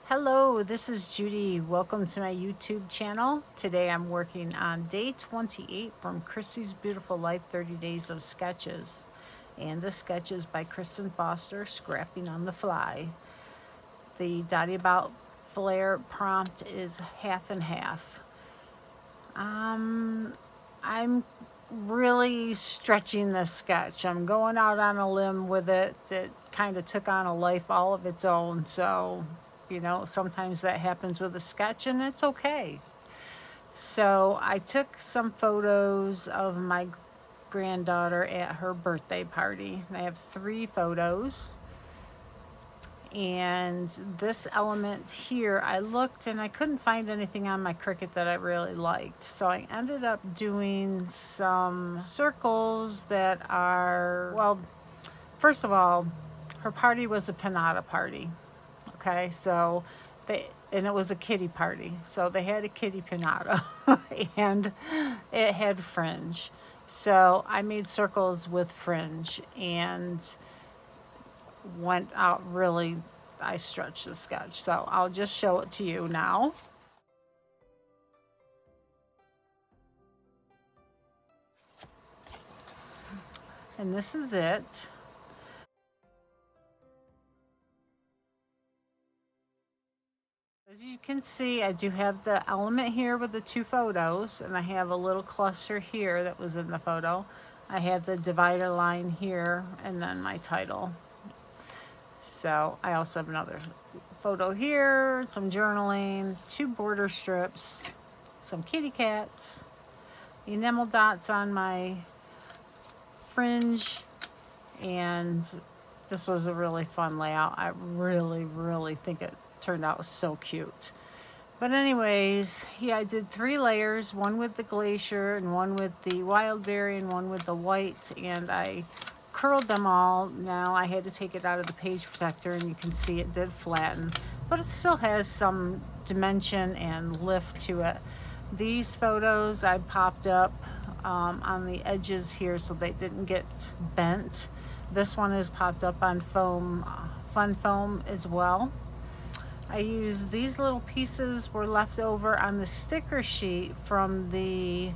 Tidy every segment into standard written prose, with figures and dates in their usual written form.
Hello, this is Judy. Welcome to my YouTube channel. Today I'm working on day 28 from Chrissy's Beautiful Life 30 Days of Sketches. And this sketch is by Kristen Foster, Scrapping on the Fly. The Dotty About Flare prompt is half and half. I'm really stretching this sketch. I'm going out on a limb with it. It kind of took on a life all of its own, so sometimes that happens with a sketch and it's okay. So I took some photos of my granddaughter at her birthday party. I have 3 photos. And this element here, I looked and I couldn't find anything on my Cricut that I really liked. So I ended up doing some circles that are, well, first of all, her party was a Pinata Party. Okay, so and it was a kitty party. So they had a kitty pinata and it had fringe. So I made circles with fringe and went out really, I stretched the sketch. So I'll just show it to you now. And this is it. As you can see, I do have the element here with the 2 photos, and I have a little cluster here that was in the photo. I have the divider line here, and then my title. So I also have another photo here, some journaling, 2 border strips, some kitty cats, enamel dots on my fringe, and this was a really fun layout. I really think it turned out so cute. But anyways, yeah, I did 3 layers, one with the glacier and one with the wild berry and one with the white, and I curled them all. Now I had to take it out of the page protector, and you can see it did flatten, but it still has some dimension and lift to it. These photos I popped up on the edges here so they didn't get bent. This one is popped up on foam, fun foam as well. I used these little pieces were left over on the sticker sheet from the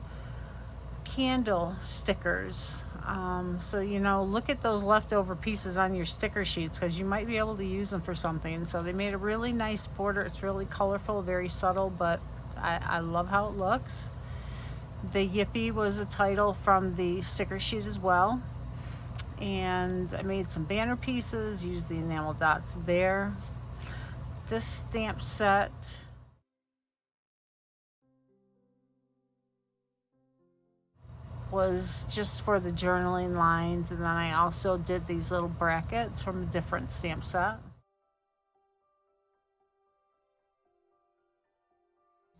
candle stickers. So look at those leftover pieces on your sticker sheets because you might be able to use them for something. So they made a really nice border. It's really colorful, very subtle, but I love how it looks. The Yippee was a title from the sticker sheet as well. And I made some banner pieces, used the enamel dots there. This stamp set was just for the journaling lines, and then I also did these little brackets from a different stamp set.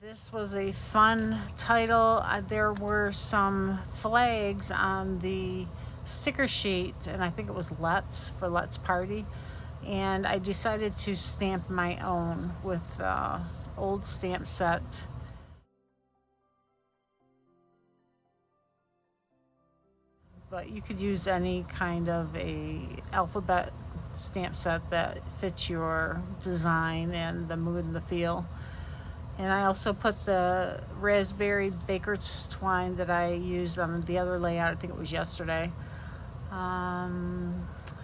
This was a fun title. There were some flags on the sticker sheet, and I think it was Let's Party. And I decided to stamp my own with old stamp set. But you could use any kind of a alphabet stamp set that fits your design and the mood and the feel. And I also put the raspberry baker's twine that I used on the other layout, I think it was yesterday.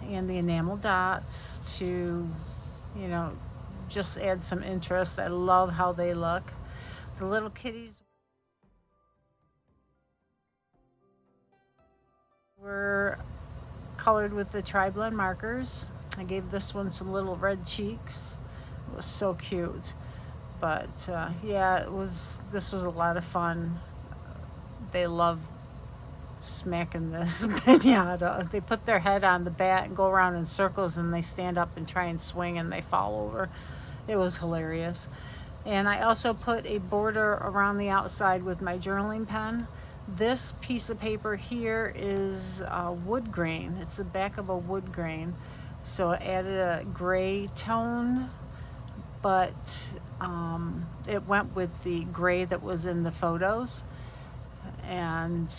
And the enamel dots to, just add some interest. I love how they look. The little kitties were colored with the tri-blend markers. I gave this one some little red cheeks. It was so cute. But yeah, this was a lot of fun. They love smacking this pinata. They put their head on the bat and go around in circles, and they stand up and try and swing, and they fall over. It was hilarious. And I also put a border around the outside with my journaling pen. This piece of paper here is wood grain. It's the back of a wood grain. So I added a gray tone, but it went with the gray that was in the photos. And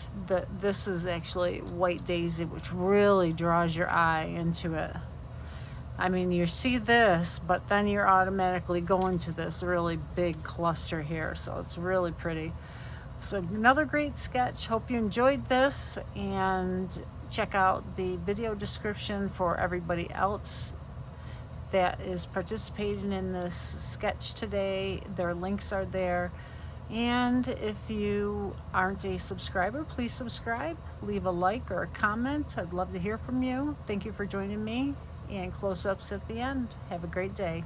this is actually white daisy, which really draws your eye into it. I mean, you see this, but then you're automatically going to this really big cluster here. So it's really pretty. So another great sketch. Hope you enjoyed this, and check out the video description for everybody else that is participating in this sketch today. Their links are there. And if you aren't a subscriber, please subscribe, leave a like or a comment. I'd love to hear from you. Thank you for joining me, and close-ups at the end. Have a great day.